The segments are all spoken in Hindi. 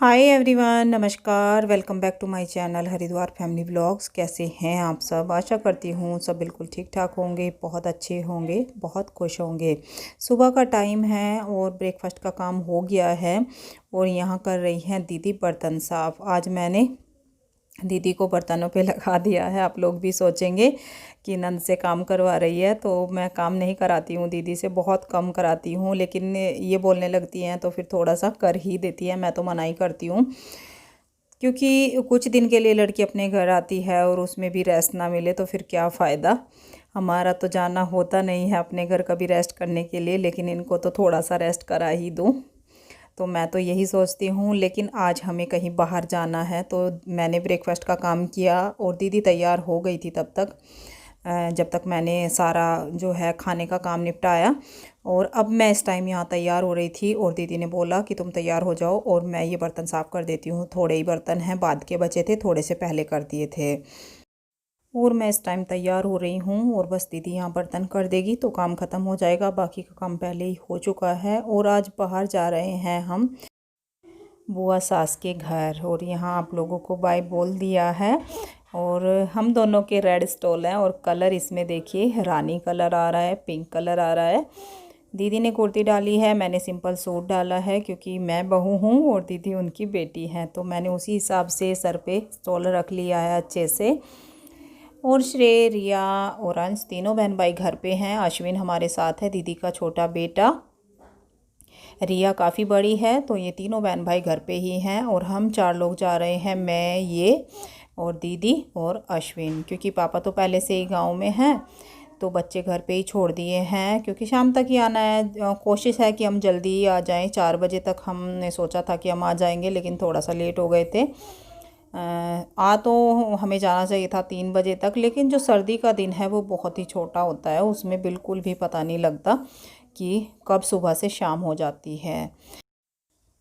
हाय एवरीवन, नमस्कार। Welcome back to my channel Haridwar family vlogs. कैसे हैं आप सब? आशा करती हूँ सब बिल्कुल ठीक ठाक होंगे, बहुत अच्छे होंगे, बहुत खुश होंगे। सुबह का टाइम है और ब्रेकफास्ट का काम हो गया है और यहाँ कर रही हैं दीदी बर्तन साफ़। आज मैंने दीदी को बर्तनों पे लगा दिया है। आप लोग भी सोचेंगे कि नंद से काम करवा रही है, तो मैं काम नहीं कराती हूँ दीदी से, बहुत कम कराती हूँ। लेकिन ये बोलने लगती हैं तो फिर थोड़ा सा कर ही देती है। मैं तो मना ही करती हूँ, क्योंकि कुछ दिन के लिए लड़की अपने घर आती है और उसमें भी रेस्ट ना मिले तो फिर क्या फ़ायदा। हमारा तो जाना होता नहीं है अपने घर कभी रेस्ट करने के लिए, लेकिन इनको तो थोड़ा सा रेस्ट करा ही दूँ। तो मैं तो यही सोचती हूँ। लेकिन आज हमें कहीं बाहर जाना है, तो मैंने ब्रेकफास्ट का काम किया और दीदी तैयार हो गई थी तब तक, जब तक मैंने सारा जो है खाने का काम निपटाया। और अब मैं इस टाइम यहाँ तैयार हो रही थी और दीदी ने बोला कि तुम तैयार हो जाओ और मैं ये बर्तन साफ़ कर देती हूँ। थोड़े ही बर्तन हैं, बाद के बचे थे, थोड़े से पहले कर दिए थे। और मैं इस टाइम तैयार हो रही हूँ और बस दीदी यहाँ बर्तन कर देगी तो काम ख़त्म हो जाएगा। बाकी का काम पहले ही हो चुका है। और आज बाहर जा रहे हैं हम बुआ सास के घर, और यहाँ आप लोगों को बाय बोल दिया है। और हम दोनों के रेड स्टॉल हैं और कलर इसमें देखिए, रानी कलर आ रहा है, पिंक कलर आ रहा है। दीदी ने कुर्ती डाली है, मैंने सिंपल सूट डाला है, क्योंकि मैं बहू हूँ और दीदी उनकी बेटी है, तो मैंने उसी हिसाब से सर पे स्टॉल रख लिया है अच्छे से। और श्रेय, रिया और अंश तीनों बहन भाई घर पे हैं। अश्विन हमारे साथ है, दीदी का छोटा बेटा। रिया काफ़ी बड़ी है, तो ये तीनों बहन भाई घर पे ही हैं। और हम 4 लोग जा रहे हैं, मैं, ये और दीदी और अश्विन, क्योंकि पापा तो पहले से ही गांव में हैं, तो बच्चे घर पे ही छोड़ दिए हैं, क्योंकि शाम तक ही आना है। कोशिश है कि हम जल्दी ही आ जाएं। 4 बजे तक हमने सोचा था कि हम आ जाएंगे, लेकिन थोड़ा सा लेट हो गए थे। तो हमें जाना चाहिए था 3 बजे तक, लेकिन जो सर्दी का दिन है वो बहुत ही छोटा होता है, उसमें बिल्कुल भी पता नहीं लगता कि कब सुबह से शाम हो जाती है।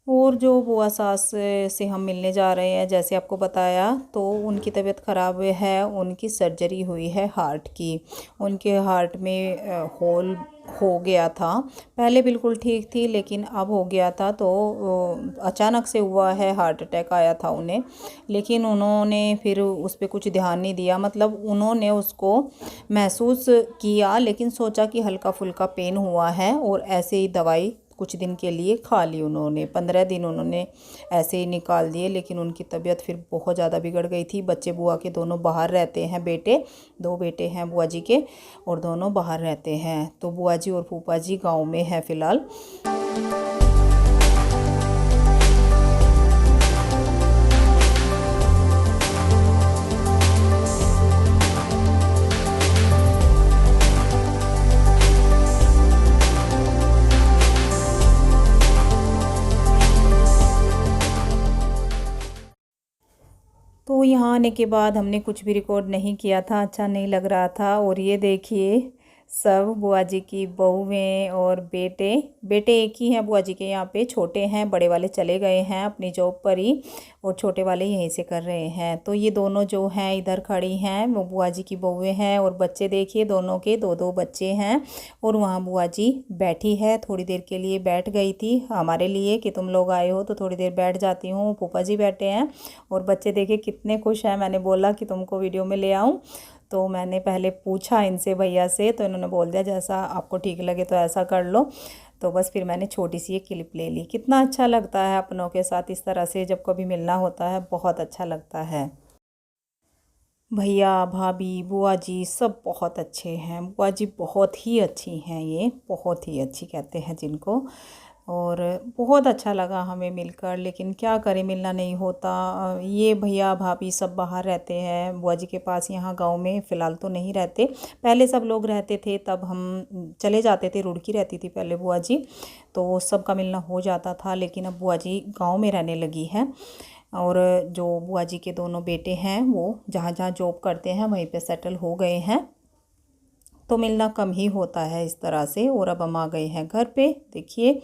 और जो बुआ सास से हम मिलने जा रहे हैं, जैसे आपको बताया, तो उनकी तबीयत ख़राब है। उनकी सर्जरी हुई है हार्ट की। उनके हार्ट में होल हो गया था। पहले बिल्कुल ठीक थी, लेकिन अब हो गया था, तो अचानक से हुआ है, हार्ट अटैक आया था उन्हें। लेकिन उन्होंने फिर उस पर कुछ ध्यान नहीं दिया, मतलब उन्होंने उसको महसूस किया, लेकिन सोचा कि हल्का फुल्का पेन हुआ है, और ऐसे ही दवाई कुछ दिन के लिए खा ली उन्होंने। 15 दिन उन्होंने ऐसे ही निकाल दिए, लेकिन उनकी तबीयत फिर बहुत ज़्यादा बिगड़ गई थी। बच्चे बुआ के दोनों बाहर रहते हैं, बेटे 2 बेटे हैं बुआ जी के, और दोनों बाहर रहते हैं। तो बुआ जी और फूफा जी गांव में है फ़िलहाल। तो यहाँ आने के बाद हमने कुछ भी रिकॉर्ड नहीं किया था, अच्छा नहीं लग रहा था। और ये देखिए, सब बुआ जी की बहुएं और बेटे बेटे एक ही हैं बुआ जी के यहाँ पे, छोटे हैं, बड़े वाले चले गए हैं अपनी जॉब पर ही, और छोटे वाले यहीं से कर रहे हैं। तो ये दोनों जो हैं इधर खड़ी हैं, वो बुआ जी की बहुएं हैं। और बच्चे देखिए, दोनों के 2-2 बच्चे हैं। और वहाँ बुआ जी बैठी है, थोड़ी देर के लिए बैठ गई थी हमारे लिए कि तुम लोग आए हो तो थोड़ी देर बैठ जाती हूँ। फूफा जी बैठे हैं और बच्चे देखिए कितने खुश हैं। मैंने बोला कि तुमको वीडियो में ले आऊँ, तो मैंने पहले पूछा इनसे, भैया से, तो इन्होंने बोल दिया जैसा आपको ठीक लगे तो ऐसा कर लो। तो बस फिर मैंने छोटी सी एक क्लिप ले ली। कितना अच्छा लगता है अपनों के साथ इस तरह से जब कभी मिलना होता है, बहुत अच्छा लगता है। भैया, भाभी, बुआ जी सब बहुत अच्छे हैं। बुआ जी बहुत ही अच्छी हैं, ये बहुत ही अच्छी कहते हैं जिनको। और बहुत अच्छा लगा हमें मिलकर, लेकिन क्या करें, मिलना नहीं होता। ये भैया भाभी सब बाहर रहते हैं बुआ जी के पास, यहाँ गांव में फ़िलहाल तो नहीं रहते। पहले सब लोग रहते थे, तब हम चले जाते थे, रुड़की रहती थी पहले बुआ जी, तो सबका मिलना हो जाता था। लेकिन अब बुआ जी गाँव में रहने लगी है। और जो बुआ जी के दोनों बेटे हैं, वो जहाँ जहाँ जॉब करते हैं वहीं पे सेटल हो गए हैं, तो मिलना कम ही होता है इस तरह से। और अब हम आ गए हैं घर पे, देखिए।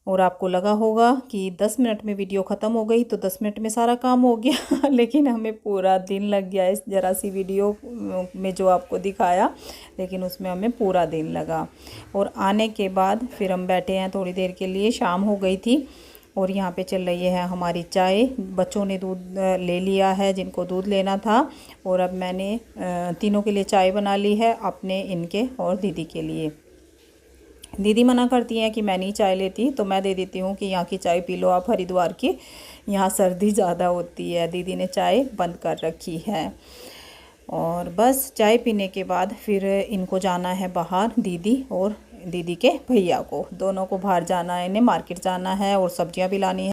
और आपको लगा होगा कि 10 मिनट में वीडियो ख़त्म हो गई, तो 10 मिनट में सारा काम हो गया लेकिन हमें पूरा दिन लग गया इस ज़रा सी वीडियो में जो आपको दिखाया, लेकिन उसमें हमें पूरा दिन लगा। और आने के बाद फिर हम बैठे हैं थोड़ी देर के लिए, शाम हो गई थी, और यहाँ पे चल रही है हमारी चाय। बच्चों ने दूध ले लिया है जिनको दूध लेना था, और अब मैंने तीनों के लिए चाय बना ली है, अपने, इनके और दीदी के लिए। दीदी मना करती हैं कि मैं नहीं चाय लेती, तो मैं दे देती हूँ कि यहाँ की चाय पी लो आप, हरिद्वार की, यहाँ सर्दी ज़्यादा होती है। दीदी ने चाय बंद कर रखी है। और बस चाय पीने के बाद फिर इनको जाना है बाहर, दीदी और दीदी के भैया को, दोनों को बाहर जाना है, इन्हें मार्केट जाना है और सब्जियां भी लानी है।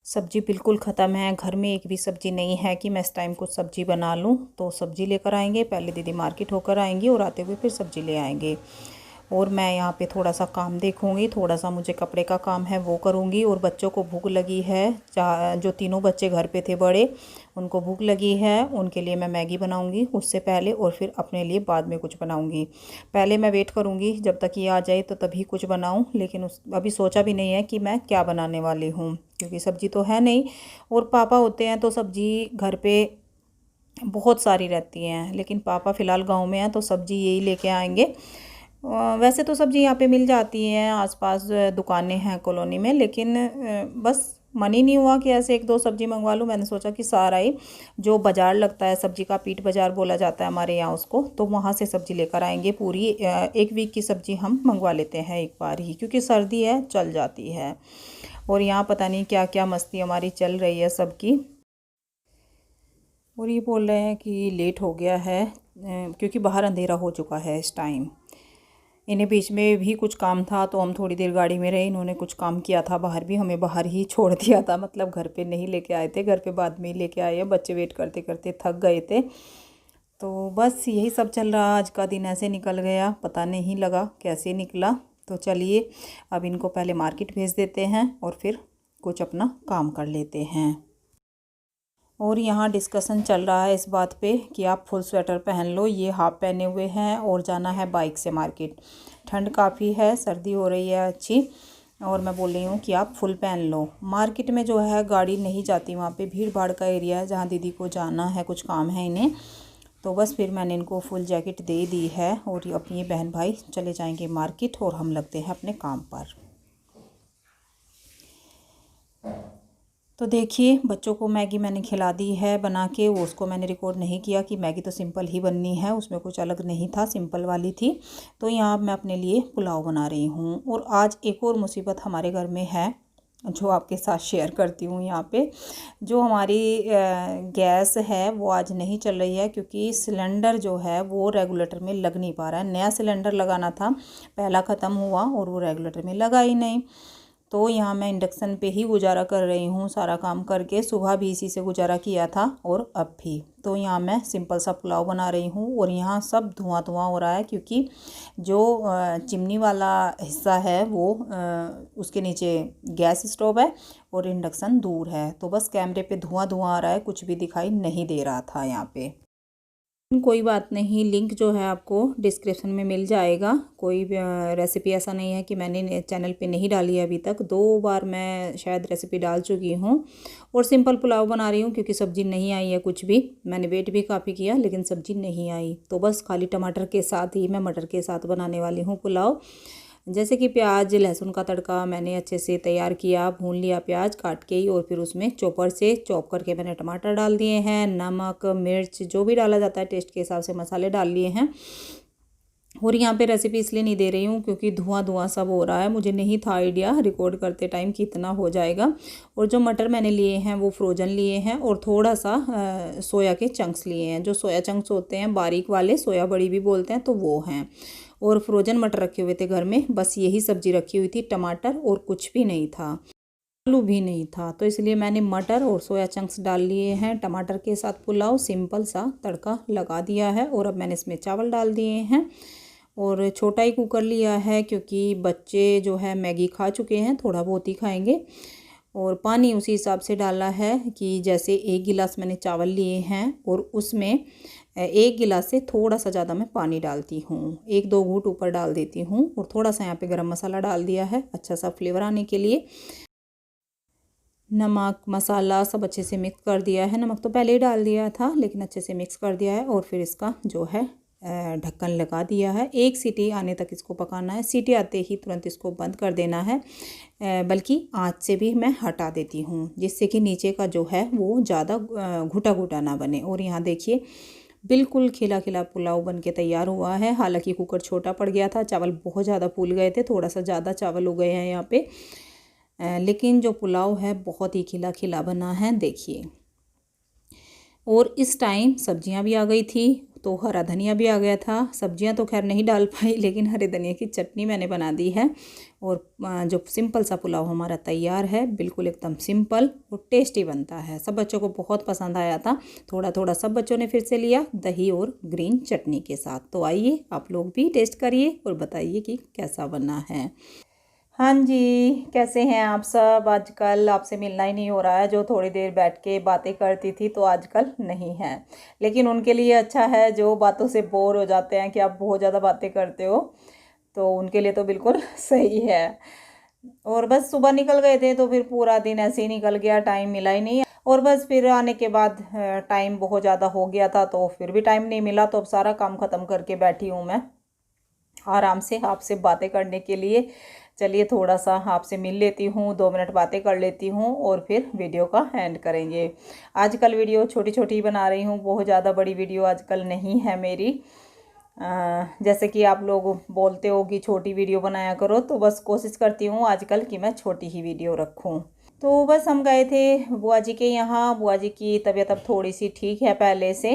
सब्जी बिल्कुल ख़त्म है, घर में एक भी सब्ज़ी नहीं है कि मैं इस टाइम कुछ सब्ज़ी बना लूँ। तो सब्ज़ी लेकर आएंगे, पहले दीदी मार्केट होकर आएंगी और आते हुए फिर सब्ज़ी ले आएंगे। और मैं यहाँ पे थोड़ा सा काम देखूँगी, थोड़ा सा मुझे कपड़े का काम है वो करूँगी। और बच्चों को भूख लगी है, जो तीनों बच्चे घर पे थे बड़े, उनको भूख लगी है, उनके लिए मैं मैगी बनाऊँगी उससे पहले, और फिर अपने लिए बाद में कुछ बनाऊँगी। पहले मैं वेट करूँगी जब तक ये आ जाए तो तभी कुछ बनाऊँ, लेकिन अभी सोचा भी नहीं है कि मैं क्या बनाने वाली हूँ, क्योंकि सब्ज़ी तो है नहीं। और पापा होते हैं तो सब्ज़ी घर पर बहुत सारी रहती हैं, लेकिन पापा फ़िलहाल गाँव में हैं तो सब्ज़ी यही लेके आएँगे। वैसे तो सब्ज़ी यहाँ पे मिल जाती हैं, आसपास दुकानें हैं कॉलोनी में, लेकिन बस मन ही नहीं हुआ कि ऐसे एक दो सब्ज़ी मंगवा लूँ। मैंने सोचा कि सारा ही जो बाज़ार लगता है, सब्ज़ी का पीट बाज़ार बोला जाता है हमारे यहाँ उसको, तो वहाँ से सब्ज़ी लेकर आएंगे। पूरी 1 वीक की सब्ज़ी हम मंगवा लेते हैं एक बार ही, क्योंकि सर्दी है, चल जाती है। और यहाँ पता नहीं क्या क्या मस्ती हमारी चल रही है सबकी। और ये बोल रहे हैं कि लेट हो गया है, क्योंकि बाहर अंधेरा हो चुका है इस टाइम। इन्हें बीच में भी कुछ काम था तो हम थोड़ी देर गाड़ी में रहे, इन्होंने कुछ काम किया था बाहर भी, हमें बाहर ही छोड़ दिया था, मतलब घर पे नहीं लेके आए थे, घर पे बाद में ही लेके आए हैं। बच्चे वेट करते करते थक गए थे। तो बस यही सब चल रहा, आज का दिन ऐसे निकल गया, पता नहीं लगा कैसे निकला। तो चलिए अब इनको पहले मार्केट भेज देते हैं और फिर कुछ अपना काम कर लेते हैं। और यहाँ डिस्कशन चल रहा है इस बात पे कि आप फुल स्वेटर पहन लो, ये हाफ पहने हुए हैं, और जाना है बाइक से मार्केट। ठंड काफ़ी है, सर्दी हो रही है अच्छी, और मैं बोल रही हूँ कि आप फुल पहन लो। मार्केट में जो है गाड़ी नहीं जाती, वहाँ पे भीड़ भाड़ का एरिया है, जहाँ दीदी को जाना है, कुछ काम है इन्हें। तो बस फिर मैंने इनको फुल जैकेट दे दी है, और अपनी बहन भाई चले जाएंगे मार्केट और हम लगते हैं अपने काम पर। तो देखिए बच्चों को मैगी मैंने खिला दी है बना के, वो उसको मैंने रिकॉर्ड नहीं किया कि मैगी तो सिंपल ही बननी है, उसमें कुछ अलग नहीं था, सिंपल वाली थी। तो यहाँ मैं अपने लिए पुलाव बना रही हूँ। और आज एक और मुसीबत हमारे घर में है, जो आपके साथ शेयर करती हूँ। यहाँ पे जो हमारी गैस है वो आज नहीं चल रही है, क्योंकि सिलेंडर जो है वो रेगुलेटर में लग नहीं पा रहा है। नया सिलेंडर लगाना था, पहला ख़त्म हुआ और वो रेगुलेटर में लगा ही नहीं। तो यहाँ मैं इंडक्शन पे ही गुजारा कर रही हूँ सारा काम करके। सुबह भी इसी से गुजारा किया था और अब भी। तो यहाँ मैं सिंपल सा पुलाव बना रही हूँ, और यहाँ सब धुआं धुआं हो रहा है, क्योंकि जो चिमनी वाला हिस्सा है वो उसके नीचे गैस स्टोव है और इंडक्शन दूर है। तो बस कैमरे पे धुआं धुआं आ रहा है, कुछ भी दिखाई नहीं दे रहा था यहाँ पे। कोई बात नहीं, लिंक जो है आपको डिस्क्रिप्शन में मिल जाएगा। कोई रेसिपी ऐसा नहीं है कि मैंने चैनल पे नहीं डाली है, अभी तक 2 बार मैं शायद रेसिपी डाल चुकी हूँ। और सिंपल पुलाव बना रही हूँ, क्योंकि सब्ज़ी नहीं आई है कुछ भी। मैंने वेट भी काफ़ी किया लेकिन सब्ज़ी नहीं आई, तो बस खाली टमाटर के साथ ही मैं मटर के साथ बनाने वाली हूँ पुलाव। जैसे कि प्याज लहसुन का तड़का मैंने अच्छे से तैयार किया, भून लिया प्याज काट के ही, और फिर उसमें चॉपर से चॉप करके मैंने टमाटर डाल दिए हैं, नमक मिर्च जो भी डाला जाता है टेस्ट के हिसाब से मसाले डाल लिए हैं। और यहाँ पे रेसिपी इसलिए नहीं दे रही हूँ क्योंकि धुआं धुआं सब हो रहा है, मुझे नहीं था आइडिया रिकॉर्ड करते टाइम कितना हो जाएगा। और जो मटर मैंने लिए हैं वो फ्रोजन लिए हैं, और थोड़ा सा सोया के चंक्स लिए हैं, जो सोया चंक्स होते हैं बारीक वाले, सोया बड़ी भी बोलते हैं, तो वो हैं। और फ्रोजन मटर रखे हुए थे घर में, बस यही सब्ज़ी रखी हुई थी, टमाटर और कुछ भी नहीं था, आलू भी नहीं था। तो इसलिए मैंने मटर और सोया चंक्स डाल लिए हैं। टमाटर के साथ पुलाव सिंपल सा तड़का लगा दिया है, और अब मैंने इसमें चावल डाल दिए हैं। और छोटा ही कुकर लिया है, क्योंकि बच्चे जो है मैगी खा चुके हैं, थोड़ा बहुत ही खाएंगे। और पानी उसी हिसाब से डाला है कि जैसे 1 गिलास मैंने चावल लिए हैं, और उसमें 1 गिलास से थोड़ा सा ज़्यादा मैं पानी डालती हूँ, 1-2 घूंट ऊपर डाल देती हूँ। और थोड़ा सा यहाँ पे गरम मसाला डाल दिया है, अच्छा सा फ्लेवर आने के लिए। नमक मसाला सब अच्छे से मिक्स कर दिया है, नमक तो पहले ही डाल दिया था लेकिन अच्छे से मिक्स कर दिया है। और फिर इसका जो है ढक्कन लगा दिया है। 1 सीटी आने तक इसको पकाना है। सीटी आते ही तुरंत इसको बंद कर देना है, बल्कि आँच से भी मैं हटा देती हूँ, जिससे कि नीचे का जो है वो ज़्यादा घुटा घुटा ना बने। और यहाँ देखिए बिल्कुल खिला खिला पुलाव बन के तैयार हुआ है। हालांकि कुकर छोटा पड़ गया था, चावल बहुत ज़्यादा फूल गए थे, थोड़ा सा ज़्यादा चावल हो गए हैं यहाँ पे, लेकिन जो पुलाव है बहुत ही खिला खिला बना है, देखिए। और इस टाइम सब्जियां भी आ गई थी, तो हरा धनिया भी आ गया था। सब्जियां तो खैर नहीं डाल पाई, लेकिन हरे धनिया की चटनी मैंने बना दी है। और जो सिंपल सा पुलाव हमारा तैयार है, बिल्कुल एकदम सिंपल और टेस्टी बनता है। सब बच्चों को बहुत पसंद आया था। थोड़ा थोड़ा सब बच्चों ने फिर से लिया, दही और ग्रीन चटनी के साथ। तो आइए आप लोग भी टेस्ट करिए और बताइए कि कैसा बना है। हाँ जी, कैसे हैं आप सब। आजकल आपसे मिलना ही नहीं हो रहा है। जो थोड़ी देर बैठ के बातें करती थी तो आजकल नहीं है, लेकिन उनके लिए अच्छा है जो बातों से बोर हो जाते हैं कि आप बहुत ज़्यादा बातें करते हो, तो उनके लिए तो बिल्कुल सही है। और बस सुबह निकल गए थे तो फिर पूरा दिन ऐसे ही निकल गया, टाइम मिला ही नहीं। और बस फिर आने के बाद टाइम बहुत ज़्यादा हो गया था, तो फिर भी टाइम नहीं मिला। तो अब सारा काम ख़त्म करके बैठी हूँ मैं आराम से आपसे बातें करने के लिए। चलिए थोड़ा सा आपसे मिल लेती हूँ, 2 मिनट बातें कर लेती हूँ और फिर वीडियो का एंड करेंगे। आजकल वीडियो छोटी छोटी बना रही हूँ, बहुत ज़्यादा बड़ी वीडियो आजकल नहीं है मेरी। जैसे कि आप लोग बोलते हो कि छोटी वीडियो बनाया करो, तो बस कोशिश करती हूँ आजकल कि मैं छोटी ही वीडियो रखूँ। तो बस हम गए थे बुआ जी के यहाँ। बुआ जी की तबीयत अब थोड़ी सी ठीक है पहले से।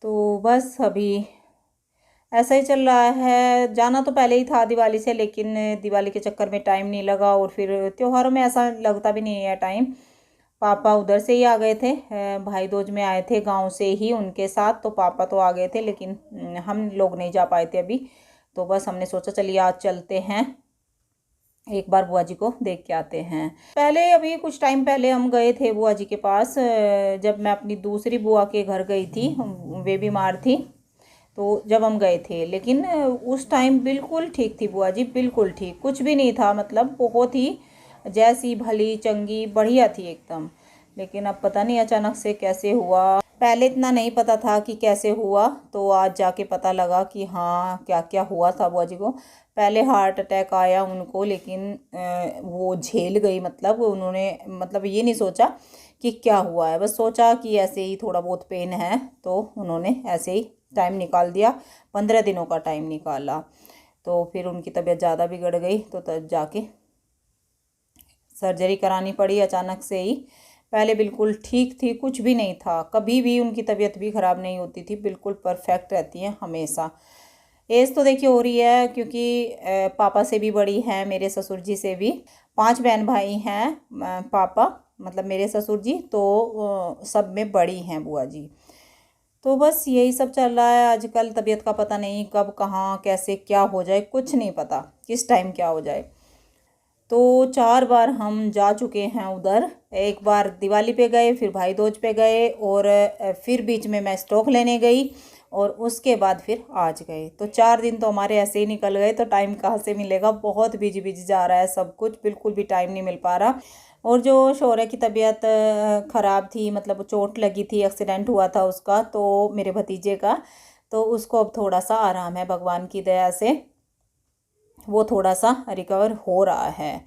तो बस अभी ऐसा ही चल रहा है। जाना तो पहले ही था दिवाली से, लेकिन दिवाली के चक्कर में टाइम नहीं लगा, और फिर त्योहारों में ऐसा लगता भी नहीं है टाइम। पापा उधर से ही आ गए थे, भाई दूज में आए थे गांव से ही उनके साथ, तो पापा तो आ गए थे, लेकिन हम लोग नहीं जा पाए थे अभी। तो बस हमने सोचा चलिए आज चलते हैं, एक बार बुआ जी को देख के आते हैं। पहले अभी कुछ टाइम पहले हम गए थे बुआ जी के पास, जब मैं अपनी दूसरी बुआ के घर गई थी, वे बीमार थी, तो जब हम गए थे। लेकिन उस टाइम बिल्कुल ठीक थी बुआ जी, बिल्कुल ठीक, कुछ भी नहीं था, मतलब बहुत ही जैसी भली चंगी बढ़िया थी एकदम। लेकिन अब पता नहीं अचानक से कैसे हुआ। पहले इतना नहीं पता था कि कैसे हुआ, तो आज जाके पता लगा कि हाँ क्या क्या हुआ था बुआ जी को। पहले हार्ट अटैक आया उनको, लेकिन वो झेल गई। मतलब उन्होंने मतलब ये नहीं सोचा कि क्या हुआ है, बस सोचा कि ऐसे ही थोड़ा बहुत पेन है, तो उन्होंने ऐसे ही टाइम निकाल दिया, 15 दिनों का टाइम निकाला। तो फिर उनकी तबीयत ज़्यादा बिगड़ गई, तो तब जाके सर्जरी करानी पड़ी अचानक से ही। पहले बिल्कुल ठीक थी, कुछ भी नहीं था, कभी भी उनकी तबीयत भी ख़राब नहीं होती थी, बिल्कुल परफेक्ट रहती हैं हमेशा। एज तो देखिए हो रही है, क्योंकि पापा से भी बड़ी हैं, मेरे ससुर जी से भी। 5 बहन भाई हैं, पापा मतलब मेरे ससुर जी, तो सब में बड़ी हैं बुआ जी। तो बस यही सब चल रहा है आजकल। तबीयत का पता नहीं कब कहाँ कैसे क्या हो जाए, कुछ नहीं पता किस टाइम क्या हो जाए। तो 4 बार हम जा चुके हैं उधर। एक बार दिवाली पे गए, फिर भाई दूज पे गए, और फिर बीच में मैं स्टॉक लेने गई, और उसके बाद फिर आज गए। तो 4 दिन तो हमारे ऐसे ही निकल गए। तो टाइम कहाँ से मिलेगा, बहुत बिजी बिजी जा रहा है सब कुछ, बिल्कुल भी टाइम नहीं मिल पा रहा। और जो शौर्य की तबीयत ख़राब थी, मतलब चोट लगी थी, एक्सीडेंट हुआ था उसका, तो मेरे भतीजे का, तो उसको अब थोड़ा सा आराम है भगवान की दया से, वो थोड़ा सा रिकवर हो रहा है।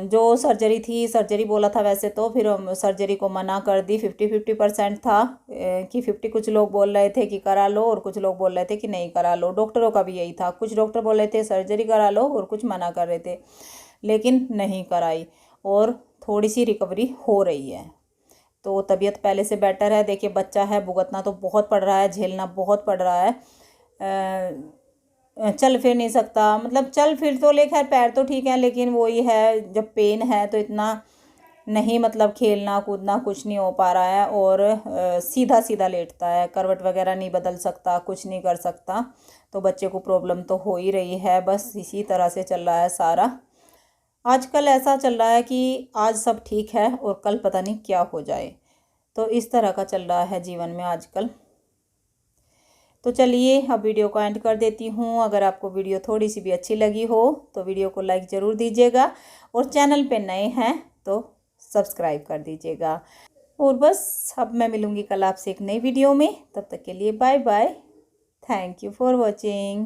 जो सर्जरी थी, सर्जरी बोला था वैसे तो, फिर सर्जरी को मना कर दी। 50-50% था, कि 50 कुछ लोग बोल रहे थे कि करा लो, और कुछ लोग बोल रहे थे कि नहीं करा लो। डॉक्टरों का भी यही था, कुछ डॉक्टर बोल रहे थे सर्जरी करा लो, और कुछ मना कर रहे थे, लेकिन नहीं कराई, और थोड़ी सी रिकवरी हो रही है। तो तबीयत पहले से बेटर है। देखिए बच्चा है, भुगतना तो बहुत पड़ रहा है, झेलना बहुत पड़ रहा है। चल फिर नहीं सकता, मतलब चल फिर तो ले, खैर पैर तो ठीक है, लेकिन वही है, जब पेन है तो इतना नहीं, मतलब खेलना कूदना कुछ नहीं हो पा रहा है, और सीधा सीधा लेटता है, करवट वगैरह नहीं बदल सकता, कुछ नहीं कर सकता। तो बच्चे को प्रॉब्लम तो हो ही रही है। बस इसी तरह से चल रहा है सारा। आजकल ऐसा चल रहा है कि आज सब ठीक है और कल पता नहीं क्या हो जाए। तो इस तरह का चल रहा है जीवन में आजकल। तो चलिए अब वीडियो को एंड कर देती हूँ। अगर आपको वीडियो थोड़ी सी भी अच्छी लगी हो तो वीडियो को लाइक ज़रूर दीजिएगा, और चैनल पे नए हैं तो सब्सक्राइब कर दीजिएगा। और बस अब मैं मिलूँगी कल आपसे एक नई वीडियो में। तब तक के लिए bye bye. Thank you for watching.